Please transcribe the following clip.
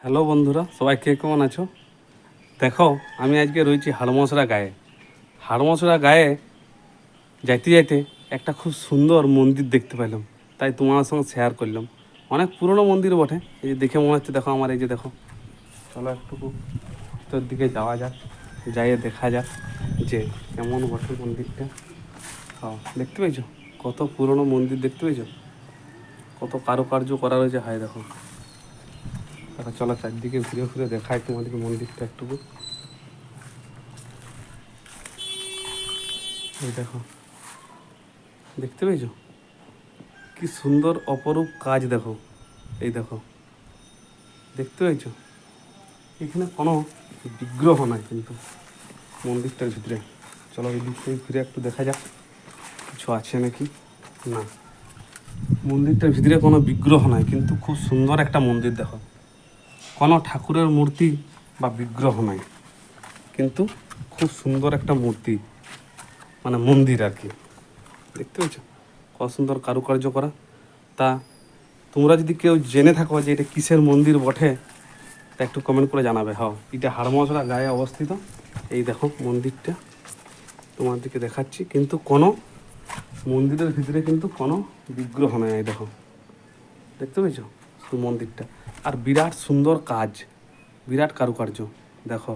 Hello বন্ধুরা, সবাই কে কেমন আছো? দেখো, আমি আজকে রয়েছি হাড়মশরা গায়ে। হাড়মশরা গায়ে যাইতে যাইতে একটা খুব সুন্দর মন্দির দেখতে পেলাম, তাই তোমার সঙ্গে শেয়ার করলাম। অনেক পুরনো মন্দির বটে। এই যে দেখে মনে হচ্ছে, দেখো আমার এই যে দেখো। চলো একটু ভিতর দিকে যাওয়া যাক, যাইয়ে দেখা যাক যে কেমন বটে মন্দিরটা। হ্যাঁ, দেখতে পেয়েছো কত পুরনো মন্দির? দেখতে পেয়েছো কত কারুকার্য করা রয়েছে? হাই দেখো, দেখো চলো চারদিকে ঘুরে ঘুরে দেখাই তোমাদেরকে মন্দিরটা একটুকু। এই দেখো, দেখতে পেয়েছো কি সুন্দর অপরূপ কাজ? দেখো, এই দেখো, দেখতে পেয়েছো? এখানে কোনো বিগ্রহ নাই কিন্তু মন্দিরটার ভিতরে। চলো এই দিক থেকে ঘুরে একটু দেখা যাক কিছু আছে নাকি। না, মন্দিরটার ভিতরে কোনো বিগ্রহ নাই, কিন্তু খুব সুন্দর একটা মন্দির। দেখো, কোনো ঠাকুরের মূর্তি বা বিগ্রহ নাই, কিন্তু খুব সুন্দর একটা মূর্তি, মানে মন্দির আর কি। দেখতে পেয়েছো কত সুন্দর কারুকার্য করা? তা তোমরা যদি কেউ জেনে থাকো যে এটা কিসের মন্দির বটে, তা একটু কমেন্ট করে জানাবে। হ্যাঁ, এটা হাড়মশলা গায়ে অবস্থিত। এই দেখো মন্দিরটা তোমাদেরকে দেখাচ্ছি, কিন্তু কোনো মন্দিরের ভিতরে কিন্তু কোনো বিগ্রহ নেই। এই দেখো, দেখতে পেয়েছো শুধু মন্দিরটা। আর বিরাট সুন্দর কাজ, বিরাট কারুকার্য। দেখো